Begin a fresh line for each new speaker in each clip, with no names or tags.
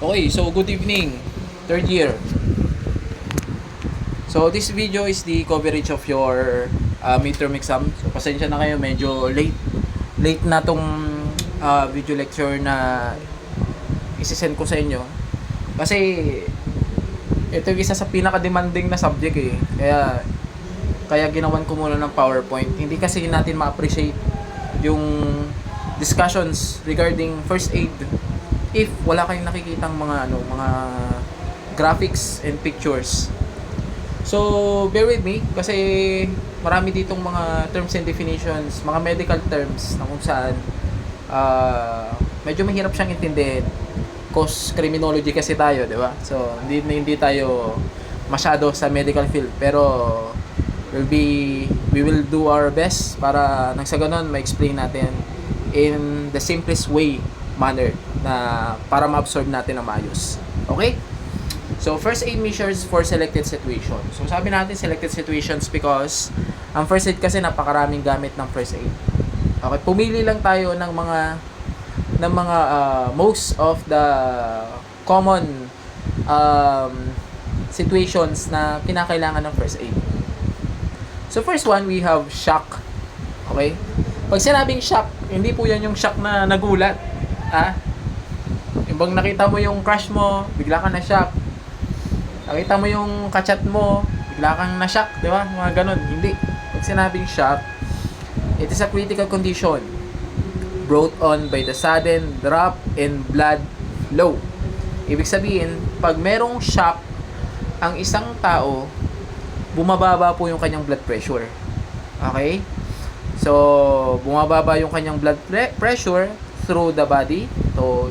Okay, so good evening, third year. So this video is the coverage of your midterm exam. So pasensya na kayo, medyo late na tong video lecture na isisend ko sa inyo. Kasi ito yung isa sa pinaka-demanding na subject eh. Kaya ginawan ko muna ng PowerPoint. Hindi kasi natin ma-appreciate yung discussions regarding first aid if wala kayong nakikitang mga graphics and pictures. So bear with me kasi marami ditong mga terms and definitions, mga medical terms na kung saan medyo mahirap siyang intindihin. Cause criminology kasi tayo, di ba? So hindi tayo masyado sa medical field, pero we will do our best para nang sa ganun ma-explain natin in the simplest manner na para ma-absorb natin ng maayos. Okay? So, first aid measures for selected situations. So, sabi natin selected situations because ang first aid kasi napakaraming gamit ng first aid. Okay, pumili lang tayo ng mga most of the common situations na kinakailangan ng first aid. So, first one, we have shock. Okay? Pag sinabing shock, hindi po yan yung shock na nagulat. Ibang nakita mo yung crush mo, bigla ka na-shock. Nakita mo yung kachat mo, bigla kang na-shock, di ba? Mga ganun. Hindi. Pag sinabing shock, it is a critical condition brought on by the sudden drop in blood flow. Ibig sabihin, pag merong shock ang isang tao, bumababa po yung kanyang blood pressure. Okay? So, bumababa yung kanyang blood pressure through the body. So,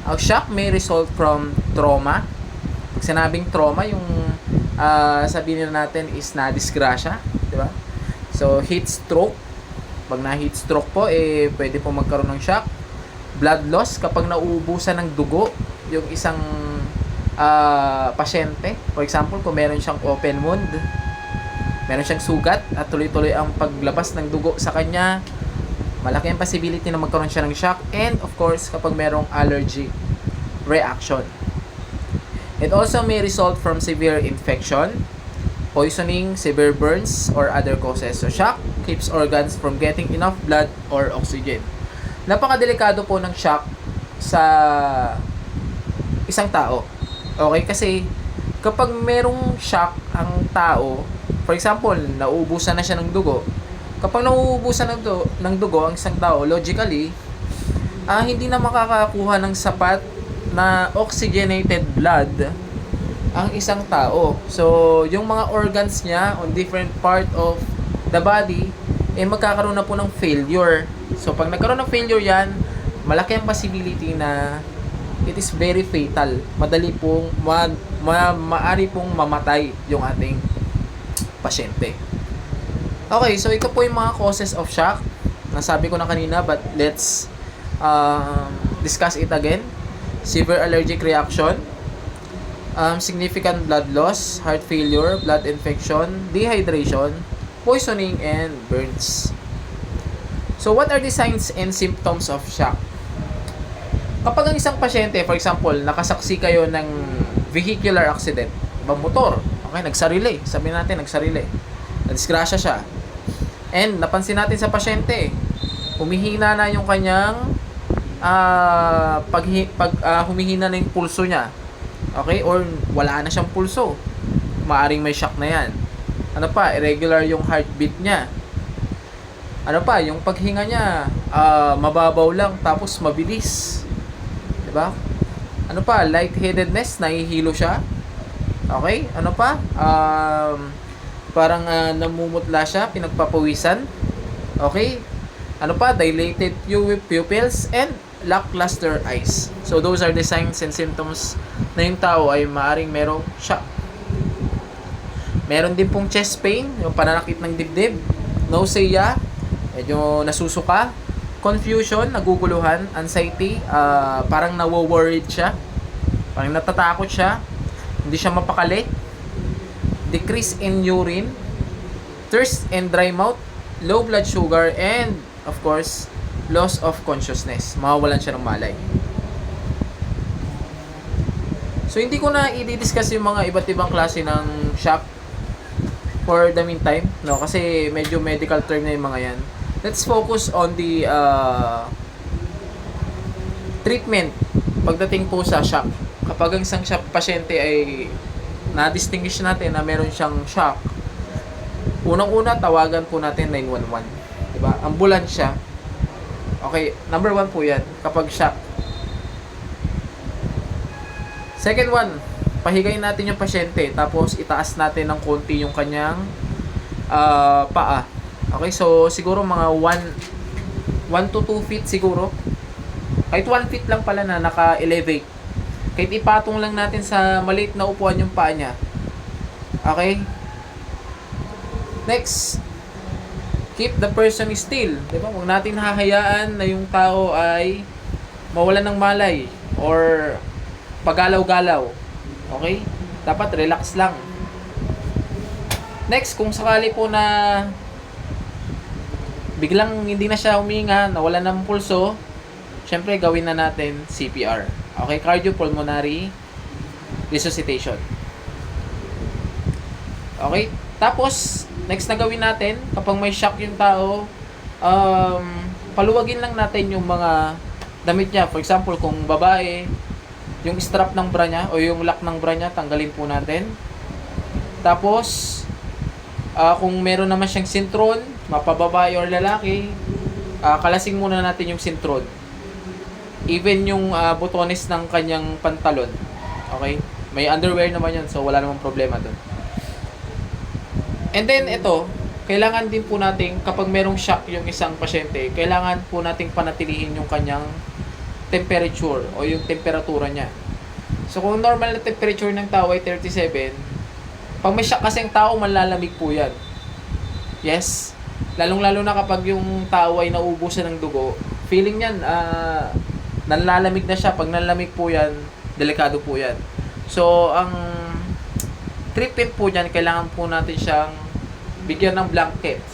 ang shock may result from trauma. Pag sinabing trauma, yung sabihin natin is na-disgrasya, di ba? So, heat stroke. Pag na-heat stroke po, pwede po magkaroon ng shock. Blood loss, kapag nauubusan ng dugo, yung isang pasyente. For example, kung meron siyang open wound, meron siyang sugat at tuloy-tuloy ang paglabas ng dugo sa kanya, malaki ang possibility na magkaroon siya ng shock. And of course, kapag merong allergy reaction. It also may result from severe infection, poisoning, severe burns, or other causes. So shock keeps organs from getting enough blood or oxygen. Napakadelikado po ng shock sa isang tao. Okay? Kasi kapag merong shock ang tao, for example, nauubusan na siya ng dugo. Kapag nauubusan ng dugo ang isang tao, logically, hindi na makakakuha ng sapat na oxygenated blood ang isang tao. So, yung mga organs niya on different part of the body, magkakaroon na po ng failure. So, pag nagkaroon ng failure yan, malaki ang possibility na it is very fatal. Madali pong, maari pong mamatay yung ating pasyente. Okay, so ito po yung mga causes of shock. Nasabi ko na kanina, but let's discuss it again. Severe allergic reaction, significant blood loss, heart failure, blood infection, dehydration, poisoning, and burns. So, what are the signs and symptoms of shock? Kapag ang isang pasyente, for example, nakasaksi kayo ng vehicular accident, ibang motor, okay, nagsarili, sabihin natin nagsarili, nadisgrasya siya, and napansin natin sa pasyente, humihina na yung kanyang humihina na yung pulso niya, okay, or wala na siyang pulso, maaring may shock na yan. Ano pa, irregular yung heartbeat niya. Ano pa, yung paghinga niya mababaw lang tapos mabilis, diba? Ano pa, lightheadedness, nahihilo siya. Okay, ano pa, parang namumutla siya, pinagpapawisan. Okay, ano pa, dilated pupils and lackluster eyes. So those are the signs and symptoms na yung tao ay maaring merong shock. Meron din pong chest pain, yung pananakit ng dibdib, nausea, medyo nasusuka, confusion, naguguluhan, anxiety, parang nawo-worried siya, parang natatakot siya, hindi siya mapakali, decrease in urine, thirst and dry mouth, low blood sugar, and of course, loss of consciousness. Mawawalan siya ng malay. So hindi ko na i-discuss yung mga iba't ibang klase ng shock for the meantime, no? Kasi medyo medical term na yung mga yan. Let's focus on the treatment pagdating po sa shock. Kapag ang isang shock pasyente ay na-distinguish natin na meron siyang shock, unang-una tawagan po natin 911. Diba? Ambulansya. Okay, number 1 po yan kapag shock. Second one, pahigayin natin yung pasyente tapos itaas natin ng konti yung kanyang paa. Okay, so siguro mga 1 to 2 feet siguro. Kahit 1 feet lang pala na naka-elevate. Kahit ipatong lang natin sa maliit na upuan yung paa niya. Okay? Next, keep the person still. Diba? Huwag natin hahayaan na yung tao ay mawalan ng malay or pagalaw-galaw. Okay? Dapat relax lang. Next, kung sakali po na biglang hindi na siya huminga, nawala ng pulso, syempre gawin na natin CPR. Okay? Cardiopulmonary resuscitation. Okay? Tapos, next na gawin natin, kapag may shock yung tao, paluwagin lang natin yung mga damit niya. For example, kung babae, yung strap ng bra niya o yung lock ng bra niya, tanggalin po natin. Tapos, kung meron naman siyang sintron, mapababae or lalaki, kalasing muna natin yung sintron. Even yung botones ng kanyang pantalon. Okay? May underwear naman yun, so wala namang problema dun. And then, ito, kailangan din po natin, kapag merong shock yung isang pasyente, kailangan po nating panatilihin yung kanyang temperature o yung temperatura niya. So, kung normal na temperature ng tao ay 37, pag may shock kasi ang tao, malalamig po yan. Yes. Lalong-lalo na kapag yung tao ay nauubusan ng dugo, feeling yan, nanlalamig na siya. Pag nanlamig po yan, delikado po yan. So, ang treatment po dyan, kailangan po natin siyang bigyan ng blanket.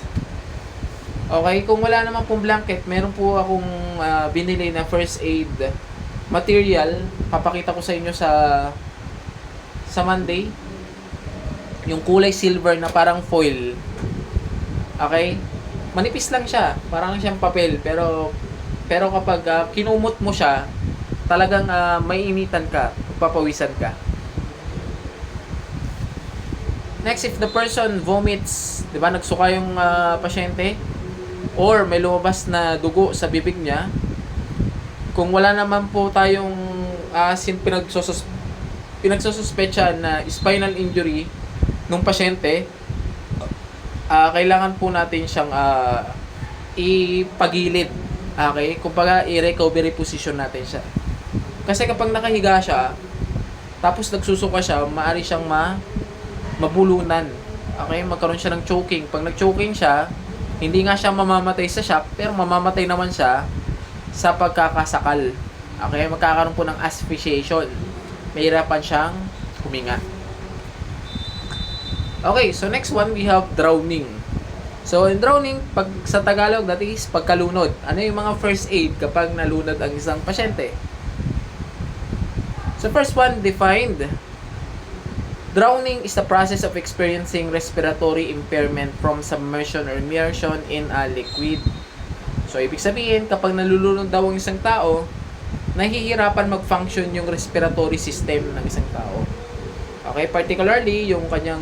Okay, kung wala naman pong blanket, meron po akong binili na first aid material. Papakita ko sa inyo sa Monday. Yung kulay silver na parang foil. Okay? Manipis lang siya. Parang siyang papel. Pero kapag kinumot mo siya, talagang maiinitan ka. Papawisan ka. Next, if the person vomits, di ba, nagsuka yung pasyente, or may lumabas na dugo sa bibig niya, kung wala naman po tayong pinagsususpetsa na spinal injury nung pasyente, kailangan po natin siyang ipagilid. Okay? Kumbaga, i-recovery position natin siya. Kasi kapag nakahiga siya, tapos nagsusuka siya, maaari siyang mabulunan. Okay? Magkaroon siya ng choking. Pag nag-choking siya, hindi nga siya mamamatay sa shock, pero mamamatay naman siya sa pagkakasakal. Okay? Magkakaroon po ng asphyxiation. Mahirapan siyang huminga. Okay, so next one, we have drowning. So, in drowning, pag sa Tagalog, that is pagkalunod. Ano yung mga first aid kapag nalunod ang isang pasyente? So, first one, defined. Drowning is the process of experiencing respiratory impairment from submersion or immersion in a liquid. So, ibig sabihin, kapag nalulunod daw ang isang tao, nahihirapan mag-function yung respiratory system ng isang tao. Okay, particularly, yung kanyang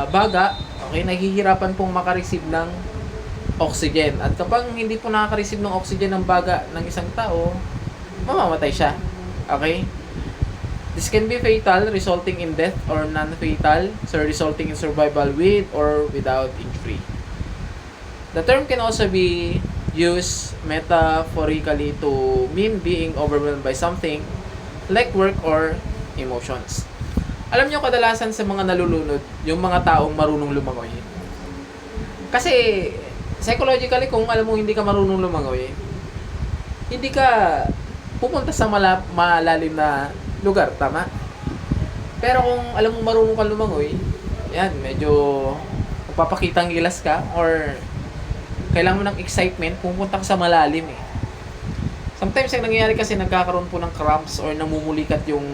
baga, okay, nahihirapan pong makareceive ng oxygen. At kapag hindi po nakaka-receive ng oxygen ng baga ng isang tao, mamamatay siya. Okay? This can be fatal, resulting in death, or non-fatal, so resulting in survival with or without injury. The term can also be used metaphorically to mean being overwhelmed by something like work or emotions. Alam niyo, kadalasan sa mga nalulunod, yung mga taong marunong lumangoy. Kasi, psychologically, kung alam mo hindi ka marunong lumangoy, hindi ka pupunta sa malalim na lugar, tama? Pero kung alam mo marunong kang lumangoy, yan, medyo magpapakitang gilas ka or kailangan mo ng excitement, pupunta ka sa malalim eh. Sometimes yung nangyayari kasi nagkakaroon po ng cramps or namumulikat yung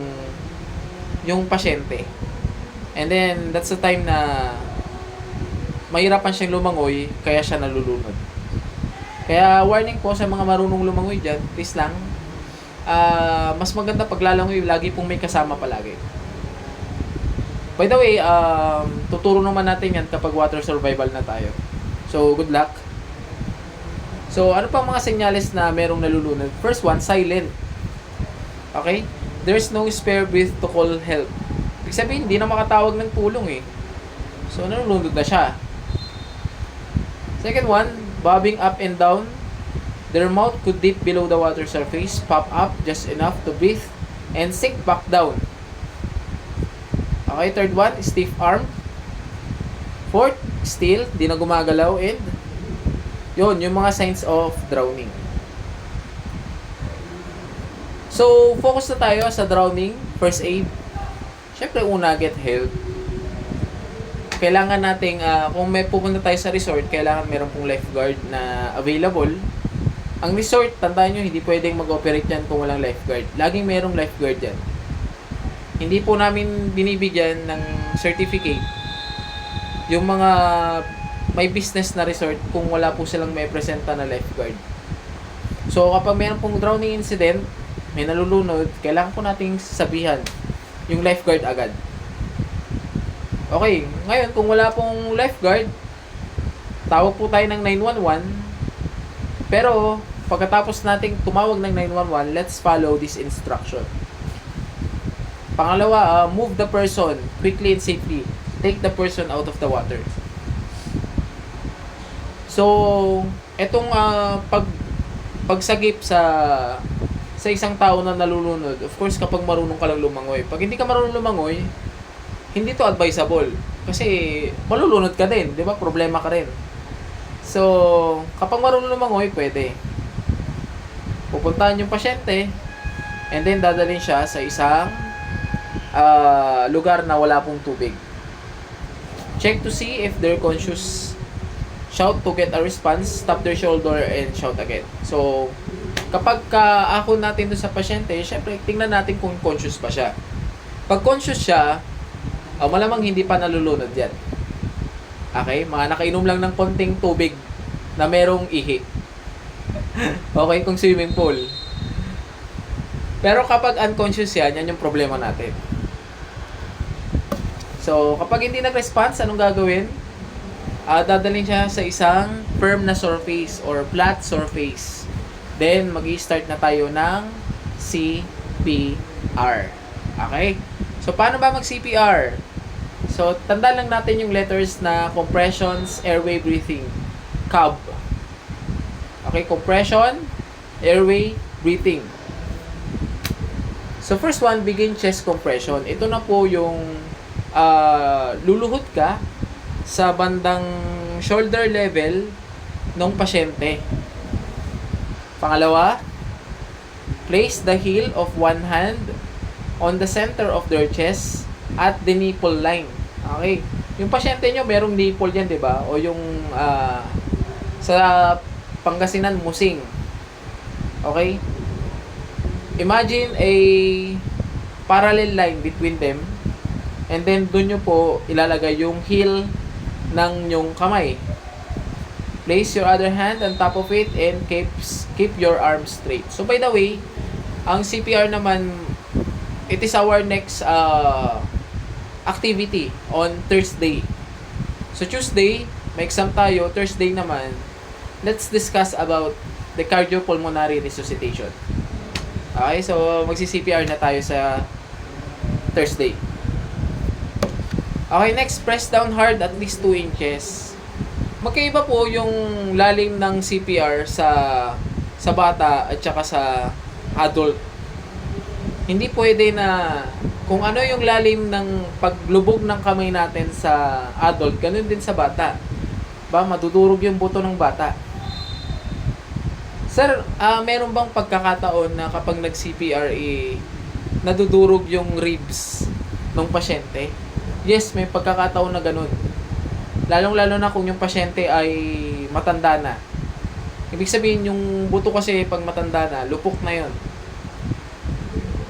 yung pasyente. And then, that's the time na mahirapan siyang lumangoy, kaya siya nalulunod. Kaya warning po sa mga marunong lumangoy dyan, please lang, mas maganda paglalangoy, lagi pong may kasama palagi. By the way, tuturo naman natin yan kapag water survival na tayo. So, good luck. So, ano pang mga senyales na merong nalulunod? First one, silent. Okay? There's no spare breath to call help. Ibig sabihin, hindi na makatawag ng tulong eh. So, nalulunod na siya. Second one, bobbing up and down. Their mouth could dip below the water surface, pop up just enough to breathe, and sink back down. Okay, third one, stiff arm. Fourth, still, di na gumagalaw, and yun, yung mga signs of drowning. So, focus na tayo sa drowning, first aid. Siyempre, una, get help. Kailangan nating, kung may pupunta tayo sa resort, kailangan meron pong lifeguard na available. Ang resort, tandaan nyo, hindi pwedeng mag-operate yan kung walang lifeguard. Laging merong lifeguard yan. Hindi po namin binibigyan ng certificate yung mga may business na resort kung wala po silang may presenta na lifeguard. So, kapag meron pong drowning incident, may nalulunod, kailangan po nating sabihan yung lifeguard agad. Okay, ngayon kung wala pong lifeguard, tawag po tayo ng 911. Pero, pagkatapos nating tumawag ng 911, let's follow this instruction. Pangalawa, move the person quickly and safely. Take the person out of the water. So, etong pagsagip sa isang tao na nalulunod, of course kapag marunong ka lang lumangoy. Pag hindi ka marunong lumangoy, hindi to advisable. Kasi malulunod ka din, di ba? Problema ka rin. So, kapag marunong lumangoy, pwede. Pupuntahan yung pasyente, and then dadalhin siya sa isang lugar na wala pong tubig. Check to see if they're conscious. Shout to get a response. Tap their shoulder and shout again. So, kapag kaahon natin doon sa pasyente, syempre, tingnan natin kung conscious pa siya. Pag conscious siya, malamang hindi pa nalulunod yan. Okay? Mga nakainom lang ng konting tubig na merong ihi. Okay? Kung swimming pool. Pero kapag unconscious yan yung problema natin. So, kapag hindi nag-response, anong gagawin? Dadalhin siya sa isang firm na surface or flat surface. Then, mag-i-start na tayo ng CPR. Okay? So, paano ba mag-CPR? So, tandaan lang natin yung letters na compressions, airway, breathing. CAB. Okay, compression, airway, breathing. So, first one, begin chest compression. Ito na po yung luluhod ka sa bandang shoulder level ng pasyente. Pangalawa, place the heel of one hand on the center of their chest at the nipple line. Okay? Yung pasyente nyo, merong nipple yan, di ba? O yung sa Pangasinan, musing. Okay? Imagine a parallel line between them, and then dun nyo po ilalagay yung heel ng yung kamay. Place your other hand on top of it and keep your arms straight. So by the way, ang CPR naman, it is our next activity on Thursday. So Tuesday, may exam tayo. Thursday naman, let's discuss about the cardiopulmonary resuscitation. Okay, so magsi-CPR na tayo sa Thursday. Okay, next, press down hard at least 2 inches. Magkaiba po yung lalim ng CPR sa bata at saka sa adult. Hindi pwede na kung ano yung lalim ng paglubog ng kamay natin sa adult, ganun din sa bata. Ba, madudurog yung buto ng bata. Sir, meron bang pagkakataon na kapag nag-CPR, nadudurog yung ribs ng pasyente? Yes, may pagkakataon na ganun. Lalong-lalo na kung yung pasyente ay matanda na. Ibig sabihin, yung buto kasi pag matanda na, lupok na yon.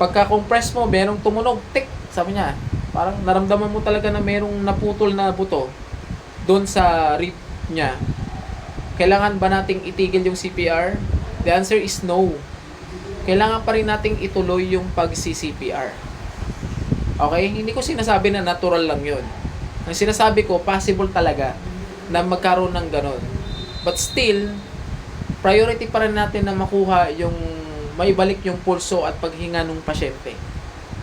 Pagka-compress mo, merong tumunog, tik, sabi niya, parang naramdaman mo talaga na merong naputol na buto doon sa rib niya. Kailangan ba nating itigil yung CPR? The answer is no. Kailangan pa rin nating ituloy yung pag-CPR. Okay? Hindi ko sinasabi na natural lang yun. Ang sinasabi ko, possible talaga na magkaroon ng ganon. But still, priority pa rin natin na makuha yung maibalik yung pulso at paghinga ng pasyente.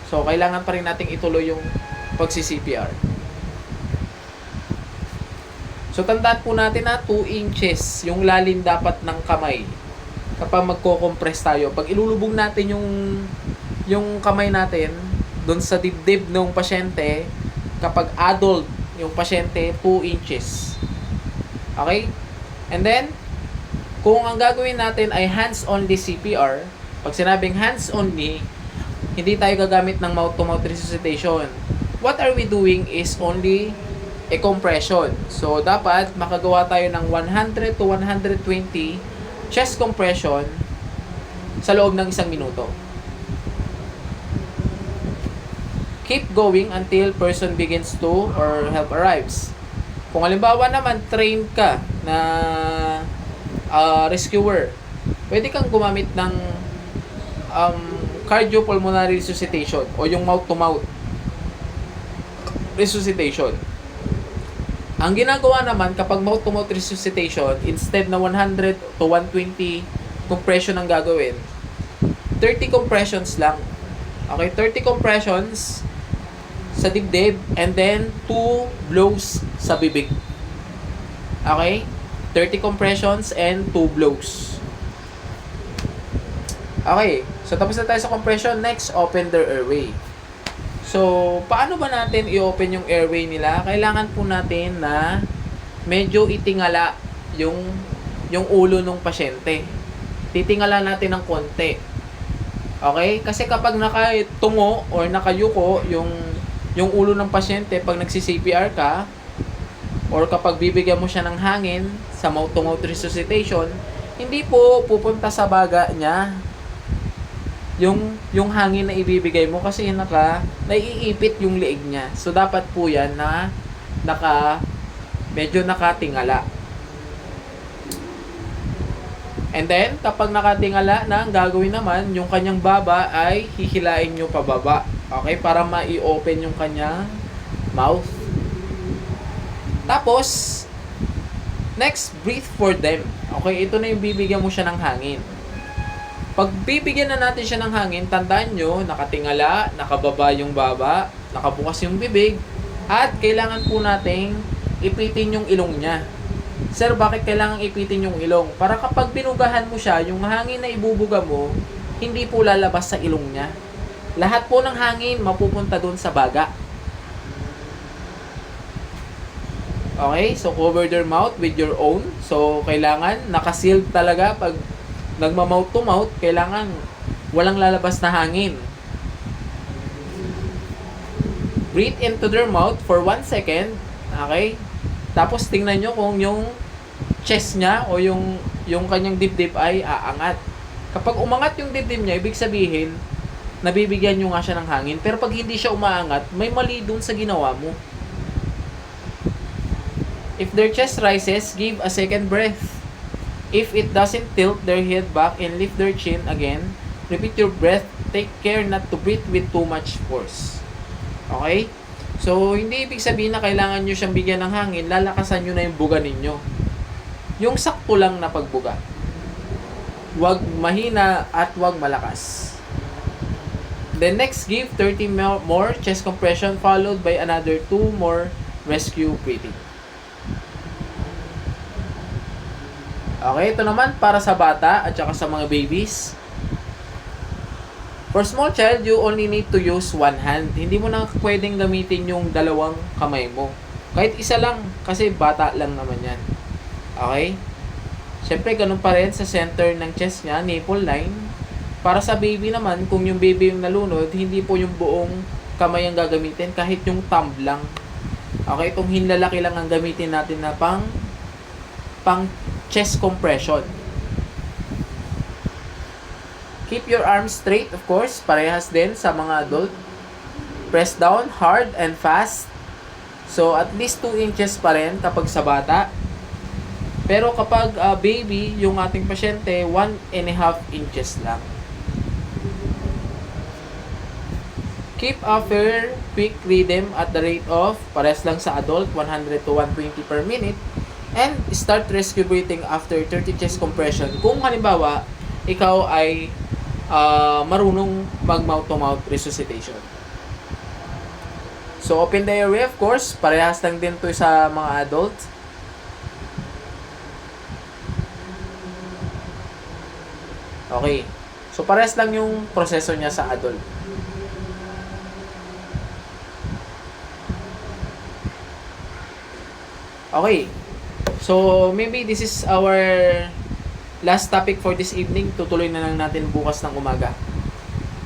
So, kailangan pa rin nating ituloy yung pag-CPR. So, tandaan po natin na 2 inches yung lalim dapat ng kamay kapag magko-compress tayo. Pag ilulubog natin yung kamay natin doon sa dibdib ng pasyente, kapag adult yung pasyente, 2 inches. Okay? And then, kung ang gagawin natin ay hands-only CPR, pag sinabing hands-only, hindi tayo gagamit ng mouth-to-mouth resuscitation. What are we doing is only a compression. So, dapat makagawa tayo ng 100 to 120 chest compression sa loob ng 1 minuto. Keep going until person begins to or help arrives. Kung halimbawa naman, trained ka na rescuer, pwede kang gumamit ng cardiopulmonary resuscitation o yung mouth-to-mouth resuscitation. Ang ginagawa naman kapag mouth-to-mouth resuscitation, instead na 100 to 120 compression ang gagawin, 30 compressions lang. Okay, 30 compressions sa dibdib and then 2 blows sa bibig. Okay? 30 compressions and 2 blows. Okay, so tapos na tayo sa compression. Next, open their airway. So, paano ba natin i-open yung airway nila? Kailangan po natin na medyo itingala yung ulo ng pasyente. Titingala natin ng konti. Okay? Kasi kapag nakatungo or nakayuko yung ulo ng pasyente pag nagsi-CPR ka or kapag bibigyan mo siya ng hangin sa mouth-to-mouth resuscitation, hindi po pupunta sa baga niya yung hangin na ibibigay mo kasi naiipit yung leeg niya. So, dapat po yan na medyo nakatingala. And then, kapag nakatingala na, ang gagawin naman, yung kanyang baba ay hihilain nyo pababa. Okay? Para ma-i-open yung kanyang mouth. Tapos, next, breathe for them. Okay? Ito na yung bibigyan mo siya ng hangin. Pag bibigyan na natin siya ng hangin, tandaan nyo, nakatingala, nakababa yung baba, nakabukas yung bibig, at kailangan po nating ipitin yung ilong niya. Sir, bakit kailangan ipitin yung ilong? Para kapag binugahan mo siya, yung hangin na ibubuga mo, hindi po lalabas sa ilong niya. Lahat po ng hangin mapupunta doon sa baga. Okay, so cover their mouth with your own. So, kailangan nakasealed talaga pag nagma-mouth to mouth, kailangan walang lalabas na hangin. Breathe into their mouth for 1 second. Okay? Tapos tingnan nyo kung yung chest niya o yung kanyang dibdib ay aangat. Kapag umangat yung dibdib niya, ibig sabihin, nabibigyan nyo nga siya ng hangin. Pero pag hindi siya umaangat, may mali dun sa ginawa mo. If their chest rises, give a second breath. If it doesn't, tilt their head back and lift their chin again. Repeat your breath. Take care not to breathe with too much force. Okay? So, hindi ibig sabihin na kailangan nyo siyang bigyan ng hangin, lalakasan nyo na yung buga ninyo. Yung sakto lang na pagbuga. Huwag mahina at huwag malakas. Then next, give 30 more chest compression followed by another 2 more rescue breathing. Okay, ito naman para sa bata at saka sa mga babies. For small child, you only need to use 1 hand. Hindi mo na pwedeng gamitin yung 2 kamay mo. Kahit isa lang, kasi bata lang naman yan. Okay? Siyempre, ganun pa rin sa center ng chest niya, nipple line. Para sa baby naman, kung yung baby yung nalunod, hindi po yung buong kamay ang gagamitin, kahit yung thumb lang. Okay, itong hinlalaki lang ang gamitin natin na pang chest compression. Keep your arms straight, of course, parehas din sa mga adult. Press down hard and fast. So, at least 2 inches pa rin kapag sa bata. Pero kapag baby, yung ating pasyente, 1.5 inches lang. Keep a fair, quick rhythm at the rate of, pares lang sa adult, 100 to 120 per minute. And start rescue breathing after 30 chest compression. Kung halimbawa, ikaw ay marunong mag mouth-to-mouth resuscitation. So, open the airway, of course. Parehas lang din to sa mga adult. Okay. So, parehas lang yung proseso niya sa adult. Okay. So, maybe this is our last topic for this evening. Tutuloy na lang natin bukas ng umaga.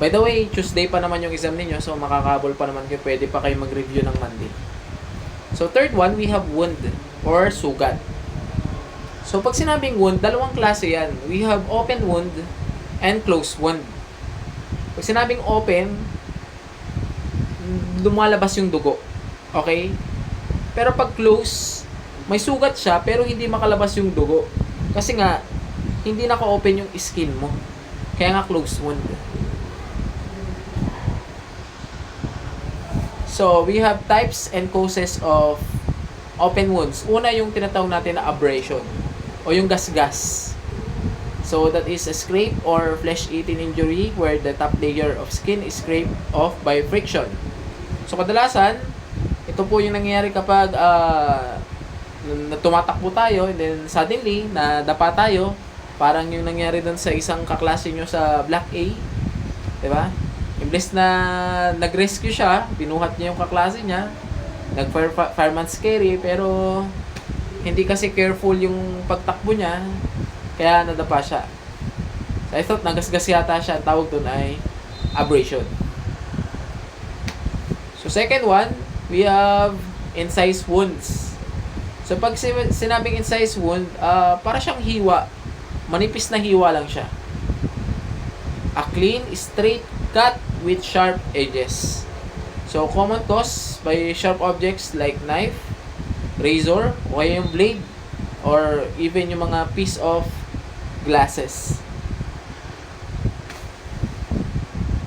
By the way, Tuesday pa naman yung exam ninyo, so makakabol pa naman kayo. Pwede pa kayo mag-review ng Monday. So, third one, we have wound or sugat. So, pag sinabing wound, dalawang klase yan. We have open wound and closed wound. Pag sinabing open, lumalabas yung dugo. Okay? Pero pag close, may sugat siya, pero hindi makalabas yung dugo. Kasi nga, hindi naka-open yung skin mo. Kaya nga closed wound. So, we have types and causes of open wounds. Una, yung tinatawag natin na abrasion o yung gasgas. So, that is a scrape or flesh-eating injury where the top layer of skin is scraped off by friction. So, kadalasan, ito po yung nangyayari kapag tumatakbo tayo and then suddenly, nadapa tayo. Parang yung nangyari dun sa isang kaklase nyo sa Block A. Diba? Imbes na nag-rescue siya, binuhat niya yung kaklase niya, nag-fireman's carry, pero hindi kasi careful yung pagtakbo niya, kaya nadapa siya. So I thought nagasgas yata siya, ang tawag doon ay abrasion. So second one, we have incised wounds. So pag sinabing incised wound, para siyang hiwa, manipis na hiwa lang siya. A clean, straight cut with sharp edges. So, common cause by sharp objects like knife, razor, o kaya yung blade, or even yung mga piece of glasses.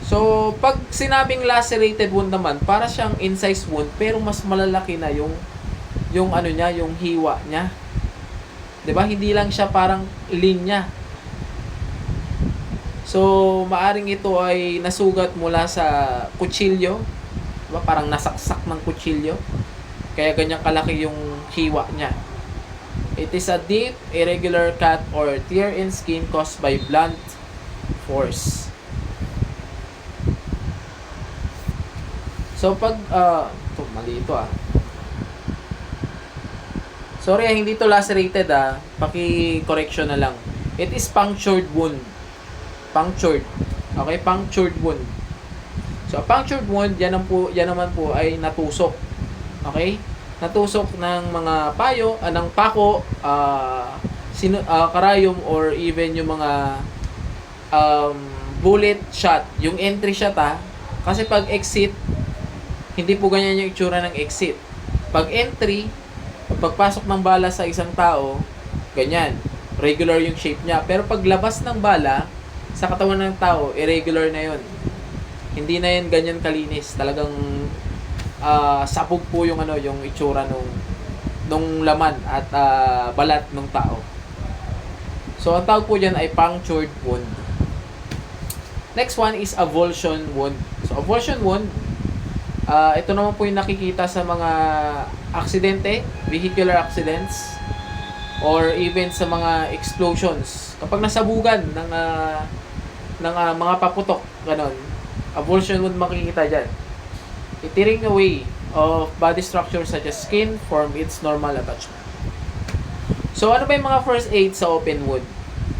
So, pag sinabing lacerated wound naman, para siyang incised wound, pero mas malalaki na yung ano niya, yung hiwa niya. 'Di ba? Hindi lang siya parang linya. So, maaring ito ay nasugat mula sa kutsilyo. Diba? Parang nasaksak ng kutsilyo. Kaya ganyan kalaki yung hiwa niya. It is a deep, irregular cut or tear in skin caused by blunt force. So, pag... mali ito Sorry, hindi to lacerated Paki-correction na lang. It is punctured wound. Punctured. Okay, punctured wound. So, punctured wound, yan naman po ay natusok. Okay? Natusok ng mga payo, ng pako, karayom, or even yung mga bullet shot. Yung entry shot kasi pag exit, hindi po ganyan yung itsura ng exit. Pag entry, pagpasok ng bala sa isang tao, ganyan. Regular yung shape niya. Pero pag labas ng bala, sa katawan ng tao, irregular na yun. Hindi na yan ganyan kalinis. Talagang sabog po yung yung itsura nung laman at balat ng tao. So, ang tawag po dyan ay punctured wound. Next one is avulsion wound. So, avulsion wound, ito naman po yung nakikita sa mga aksidente, vehicular accidents, or even sa mga explosions. Kapag nasabugan ng mga paputok, ganon, avulsion wound makikita dyan. Tearing away of body structure such as skin from its normal attachment. So, ano ba yung mga first aid sa open wound?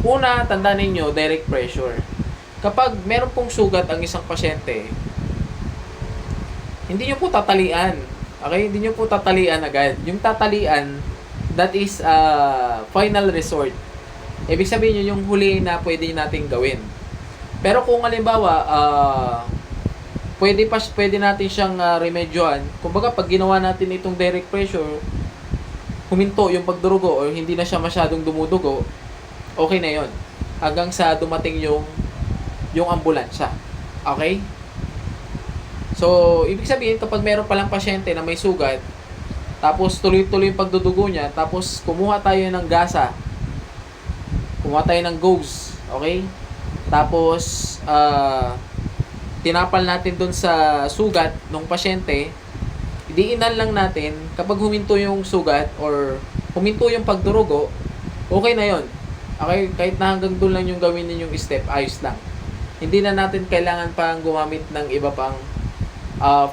Una, tandaan ninyo, direct pressure. Kapag meron pong sugat ang isang pasyente, hindi nyo po tatalian. Okay? Hindi nyo po tatalian agad. Yung tatalian, that is final resort. Ibig sabihin yun yung huli na pwede nating gawin. Pero kung halimbawa, pwede natin siyang remedyohan. Kumbaga, pag ginawa natin itong direct pressure, huminto yung pagdurugo or hindi na siya masyadong dumudugo, okay na yon. Hanggang sa dumating yung ambulansya. Okay? So, ibig sabihin, kapag meron palang pasyente na may sugat, tapos tuloy-tuloy yung pagdudugo niya, tapos kumuha tayo ng gasa, kumuha tayo ng gauze, okay? Tapos, tinapal natin dun sa sugat ng pasyente, diinan lang natin, kapag huminto yung sugat or huminto yung pagdurugo, okay na yon. Okay, kahit na hanggang doon lang yung gawin ninyong step, ayos lang. Hindi na natin kailangan pang gumamit ng iba pang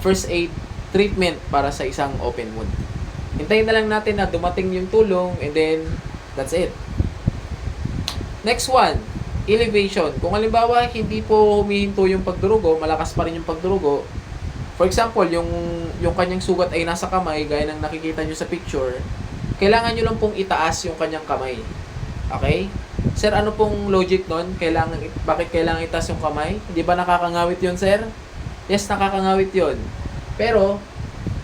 first aid treatment para sa isang open wound. Hintayin na lang natin na dumating yung tulong and then that's it. Next one, elevation. Kung halimbawa hindi po humihinto yung pagdurugo, malakas pa rin yung pagdurugo. For example, yung kanyang sugat ay nasa kamay, gaya ng nakikita nyo sa picture, kailangan nyo lang pong itaas yung kanyang kamay. Okay? Sir, ano pong logic nun? Bakit kailangan itaas yung kamay? Hindi ba nakakangawit yun, sir? Yes, nakakangawit yun. Pero,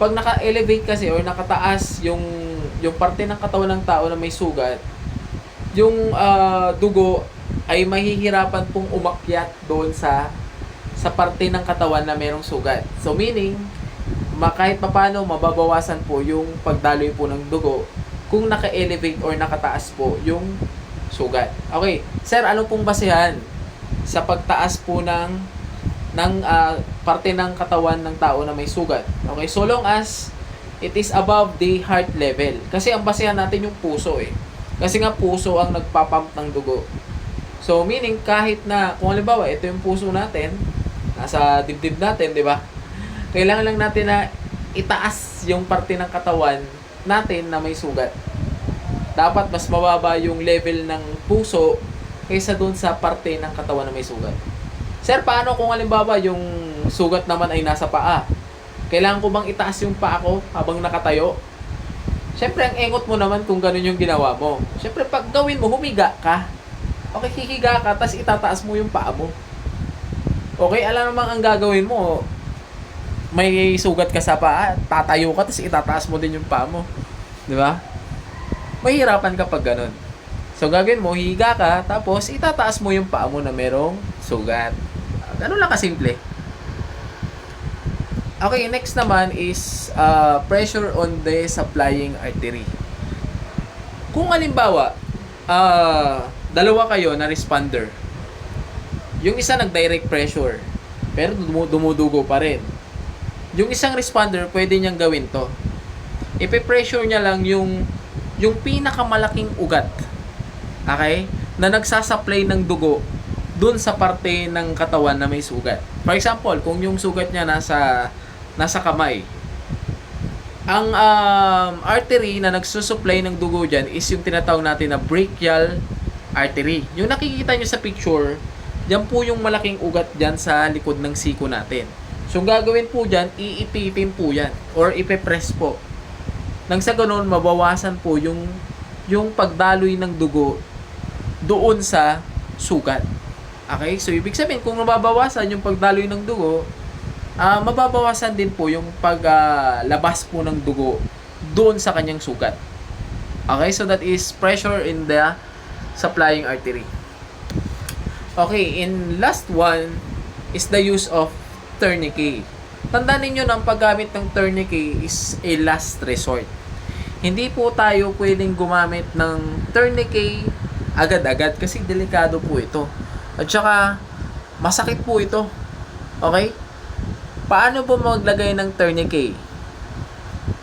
pag naka-elevate kasi or nakataas yung parte ng katawan ng tao na may sugat, yung dugo ay mahihirapan pong umakyat doon sa parte ng katawan na merong sugat. So, meaning, kahit papano, mababawasan po yung pagdaloy po ng dugo kung naka-elevate or nakataas po yung sugat. Okay, sir, ano pong basehan sa pagtaas po ng parte ng katawan ng tao na may sugat? Okay, so long as it is above the heart level. Kasi ang basehan natin yung puso eh. Kasi nga puso ang nagpapump ng dugo. So meaning kahit na kung halimbawa ito yung puso natin, nasa dibdib natin, di ba? Kailangan lang natin na itaas yung parte ng katawan natin na may sugat. Dapat mas mababa yung level ng puso kaysa doon sa parte ng katawan na may sugat. Sir, paano kung halimbawa yung sugat naman ay nasa paa? Kailangan ko bang itaas yung paa ko habang nakatayo? Siyempre, ang engot mo naman kung ganun yung ginawa mo. Siyempre, pag gawin mo, humiga ka. Okay, hihiga ka, tapos itataas mo yung paa mo. Okay, alam naman ang gagawin mo. May sugat ka sa paa, tatayo ka, tapos itataas mo din yung paa mo. Di ba? Mahirapan ka pag ganun. So, gagawin mo, hihiga ka, tapos itataas mo yung paa mo na merong sugat. Ganun lang kasimple. Okay, next naman is pressure on the supplying artery. Kung halimbawa, dalawa kayo na responder. Yung isa nag-direct pressure, pero dumudugo pa rin. Yung isang responder, pwede niyang gawin to. Ipe-pressure niya lang yung pinakamalaking ugat. Okay? Na nagsasupply ng dugo dun sa parte ng katawan na may sugat. For example, kung yung sugat niya nasa kamay, ang artery na nagsusupply ng dugo dyan is yung tinatawag natin na brachial artery. Yung nakikita nyo sa picture, yan po yung malaking ugat dyan sa likod ng siko natin. So, gagawin po dyan, iipitin po yan or ipe-press po. Nang sa ganun, mabawasan po yung pagdaloy ng dugo doon sa sugat. Okay? So, ibig sabihin, kung mababawasan yung pagdaloy ng dugo, mababawasan din po yung paglabas po ng dugo doon sa kanyang sugat. Okay? So, that is pressure in the supplying artery. Okay, and last one is the use of tourniquet. Tandaan ninyo na ang paggamit ng tourniquet is a last resort. Hindi po tayo pwedeng gumamit ng tourniquet agad-agad kasi delikado po ito. At saka, masakit po ito. Okay? Paano po maglagay ng tourniquet?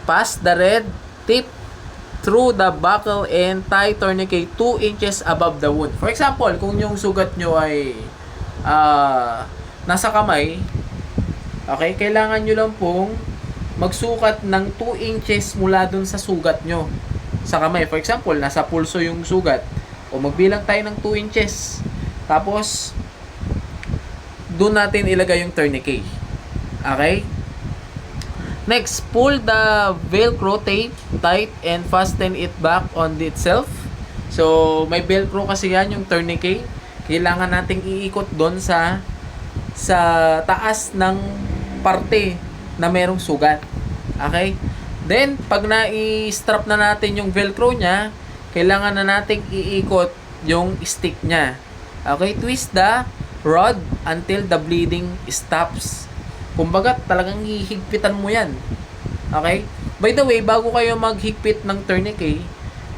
Pass the red tip through the buckle and tie tourniquet 2 inches above the wound. For example, kung yung sugat nyo ay nasa kamay, okay, kailangan nyo lang pong magsukat ng 2 inches mula dun sa sugat nyo sa kamay. For example, nasa pulso yung sugat. O magbilang tayo ng 2 inches. Tapos, dun natin ilagay yung tourniquet. Okay? Next, pull the velcro tape tight and fasten it back on itself. So, may velcro kasi yan yung tourniquet. Kailangan nating iikot doon sa taas ng parte na merong sugat. Okay? Then, pag na-strap na natin yung velcro niya, kailangan na nating iikot yung stick niya. Okay? Twist the rod until the bleeding stops. Kumbaga, talagang hihigpitan mo yan. Okay? By the way, bago kayo maghigpit ng tourniquet,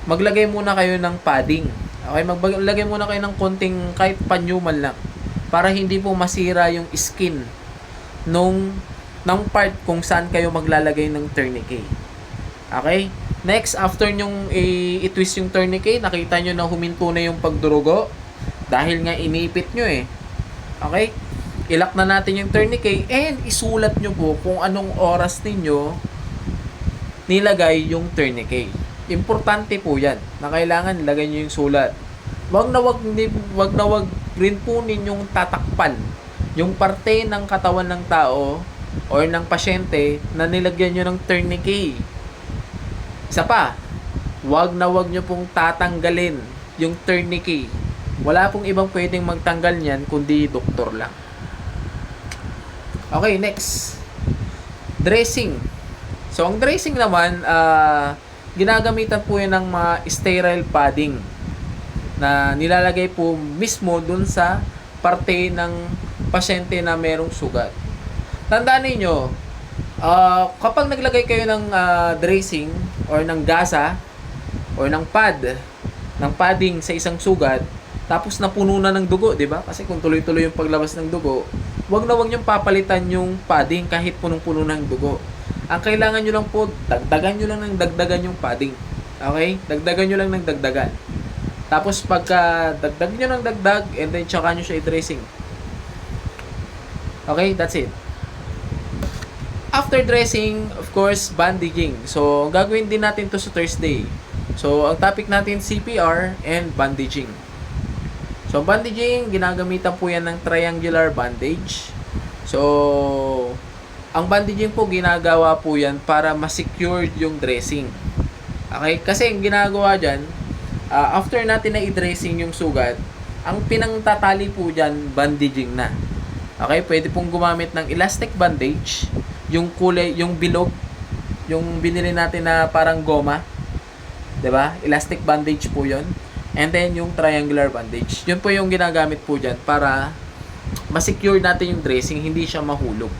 maglagay muna kayo ng padding. Okay? Maglagay muna kayo ng konting kahit panyo man lang para hindi po masira yung skin ng part kung saan kayo maglalagay ng tourniquet. Okay? Next, after nyong i-twist yung tourniquet, nakita nyo na huminto na yung pagdurugo dahil nga inipit nyo eh. Okay? Ilak na natin yung tourniquet and isulat nyo po kung anong oras ninyo nilagay yung tourniquet. Importante po yan na kailangan ilagay nyo yung sulat. Wag na wag rin po ninyong tatakpan yung parte ng katawan ng tao or ng pasyente na nilagyan nyo ng tourniquet. Isa pa, wag na wag nyo pong tatanggalin yung tourniquet. Wala pong ibang pwedeng magtanggal niyan kundi doktor lang. Okay, next. Dressing. So, ang dressing naman, ginagamitan po yan ng mga sterile padding na nilalagay po mismo dun sa parte ng pasyente na merong sugat. Tandaan ninyo, kapag naglagay kayo ng dressing or ng gasa or ng padding sa isang sugat, tapos napuno na ng dugo, di ba? Kasi kung tuloy-tuloy yung paglabas ng dugo, wag niyong papalitan yung padding kahit punong-puno ng dugo. Ang kailangan nyo lang po, dagdagan nyo lang ng dagdagan yung padding. Okay? Dagdagan nyo lang ng dagdagan. Tapos pagka dagdag nyo ng dagdag, and then tsaka nyo siya i-dressing. Okay? That's it. After dressing, of course, bandaging. So, gagawin din natin to sa Thursday. So, ang topic natin, CPR and bandaging. So, bandaging, ginagamitan po yan ng triangular bandage. So, ang bandaging po, ginagawa po yan para ma-secure yung dressing. Okay? Kasi ang ginagawa dyan, after natin na i-dressing yung sugat, ang pinangtatali po dyan, bandaging na. Okay? Pwede pong gumamit ng elastic bandage, yung kulay, yung bilog, yung binili natin na parang goma. 'Di ba? Elastic bandage po 'yon. And then yung triangular bandage. Yun po yung ginagamit po dyan para ma-secure natin yung dressing, hindi siya mahulog.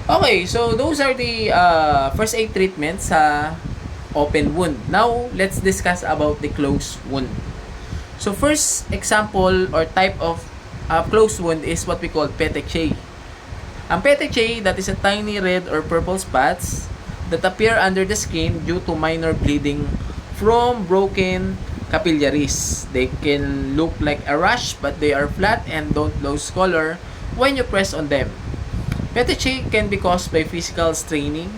Okay, so those are the first aid treatments sa open wound. Now, let's discuss about the closed wound. So first example or type of closed wound is what we call petechiae. Ang petechiae, that is a tiny red or purple spots that appear under the skin due to minor bleeding from broken capillaries. They can look like a rash but they are flat and don't lose color when you press on them. Petechiae can be caused by physical straining,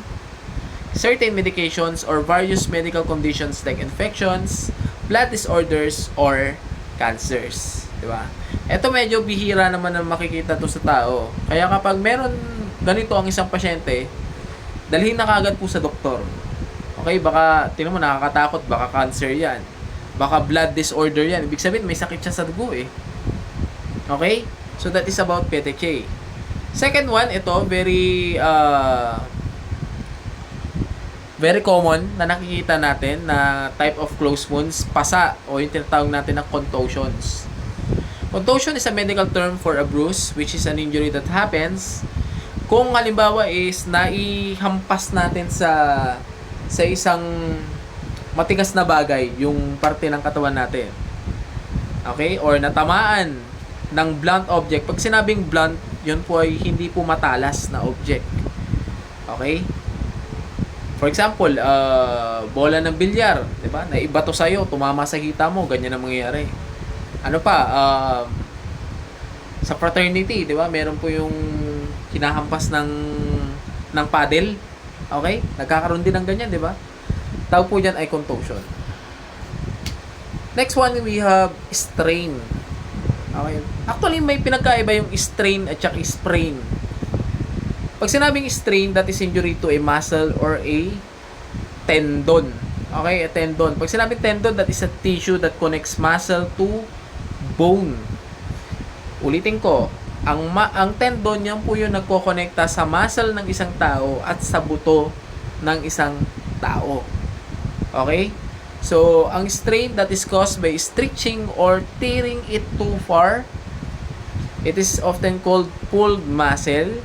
certain medications, or various medical conditions like infections, blood disorders, or cancers. Diba? Ito medyo bihira naman na makikita to sa tao. Kaya kapag meron ganito ang isang pasyente, dalhin na kagad po sa doktor. Okay, baka, tingnan mo, nakakatakot, baka cancer yan. Baka blood disorder yan. Ibig sabihin, may sakit siya sa dugo eh. Okay? So, that is about petechiae. Second one, ito, very common na nakikita natin na type of closed wounds, pasa, o yung tinatawag natin na contusions. Contusion is a medical term for a bruise, which is an injury that happens kung halimbawa is naihampas natin sa isang matigas na bagay yung parte ng katawan natin. Okay? Or natamaan ng blunt object. Pag sinabing blunt, yun po ay hindi po matalas na object. Okay? For example, bola ng bilyar, 'di ba? Naibato sa iyo, tumama sa hita mo, ganyan ang mangyayari. Ano pa? Sa fraternity, 'di ba? Meron po yung hinahampas ng paddle. Okay? Nagkakaroon din ng ganyan, 'di ba? Tawag po diyan ay contusion. Next one, we have strain. Okay. Actually, may pinagkaiba yung strain at saka sprain. Pag sinabing strain, that is injury to a muscle or a tendon. Okay, a tendon. Pag sinabing tendon, that is a tissue that connects muscle to bone. Ulitin ko. Ang tendon, yan po yung nagkokonekta sa muscle ng isang tao at sa buto ng isang tao. Okay? So, ang strain that is caused by stretching or tearing it too far, it is often called pulled muscle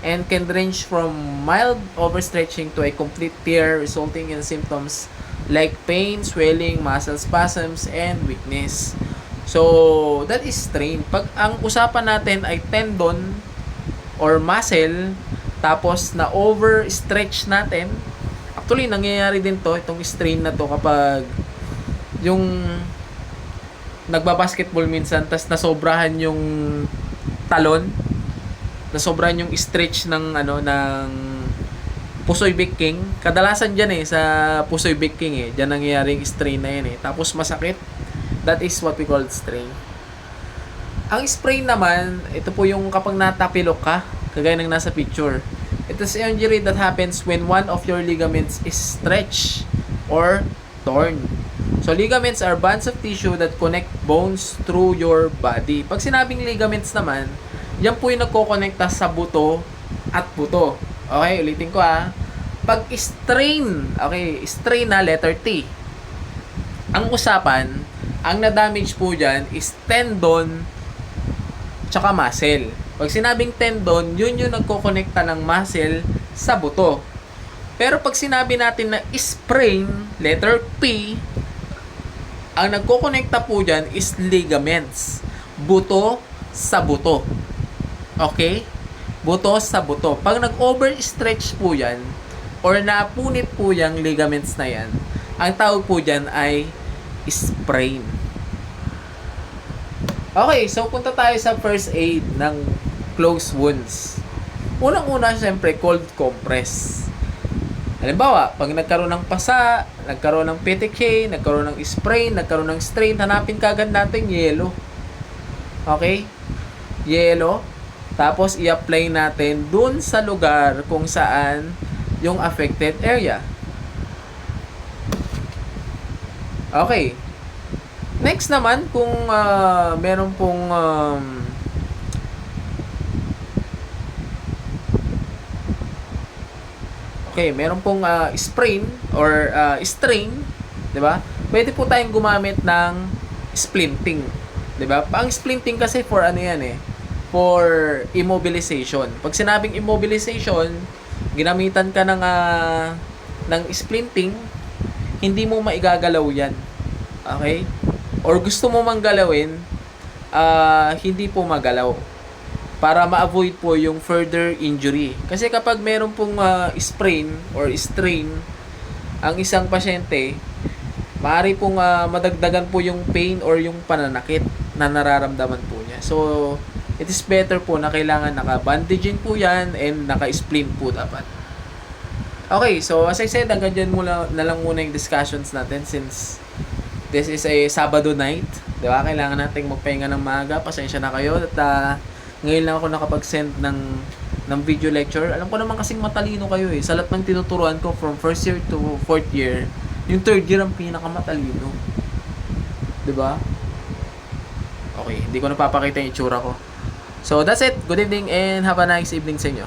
and can range from mild overstretching to a complete tear, resulting in symptoms like pain, swelling, muscle spasms, and weakness. So, that is strain. Pag ang usapan natin ay tendon or muscle, tapos na overstretch natin, actually, nangyayari din to, itong strain na to kapag yung nagbabasketball minsan, tas nasobrahan yung talon, nasobrahan yung stretch ng pusoy baking. Kadalasan dyan sa pusoy baking dyan nangyayari yung strain na yan tapos masakit. That is what we call strain. Ang sprain naman, ito po yung kapag natapilok ka, kagaya ng nasa picture. It is an injury that happens when one of your ligaments is stretched or torn. So, ligaments are bands of tissue that connect bones through your body. Pag sinabing ligaments naman, yan po yung nagkokonekta sa buto at buto. Okay, ulitin ko Pag strain, okay, strain na letter T. Ang usapan, ang na-damage po dyan is tendon tsaka muscle. Pag sinabing tendon, yun yung nagkokonekta ng muscle sa buto. Pero pag sinabi natin na sprain, letter P, ang nagkokonekta po dyan is ligaments. Buto sa buto. Okay? Buto sa buto. Pag nag-overstretch po yan, or napunit po yung ligaments na yan, ang tawag po dyan ay sprain. Okay, so punta tayo sa first aid ng closed wounds. Unang-una, syempre, cold compress. Halimbawa, pag nagkaroon ng pasa, nagkaroon ng petechiae, nagkaroon ng sprain, nagkaroon ng strain, hanapin kagad natin yelo. Okay? Yelo. Tapos, i-apply natin dun sa lugar kung saan yung affected area. Okay. Next naman, kung meron pong meron pong sprain or strain, 'di ba? Pwede po tayong gumamit ng splinting, 'di ba? Ang splinting kasi for ano 'yan for immobilization. Pag sinabing immobilization, ginamitan ka ng splinting, hindi mo maigagalaw 'yan. Okay? Or gusto mo mang galawin, hindi po magalaw para ma-avoid po yung further injury. Kasi kapag meron pong sprain or strain ang isang pasyente, maaari pong madagdagan po yung pain or yung pananakit na nararamdaman po niya. So, it is better po na kailangan naka-bandaging po yan and naka-splint po dapat. Okay, so as I said, hanggang dyan na lang muna yung discussions natin since this is a Sabado night. Diba? Kailangan nating magpahinga ng maaga. Pasensya na kayo at ngayon lang ako nakapag-send ng video lecture. Alam ko naman kasing matalino kayo Sa lahat ng tinuturuan ko from first year to fourth year, yung third year ang pinakamatalino. 'Di ba? Okay, hindi ko napapakita yung itsura ko. So that's it. Good evening and have a nice evening sa inyo.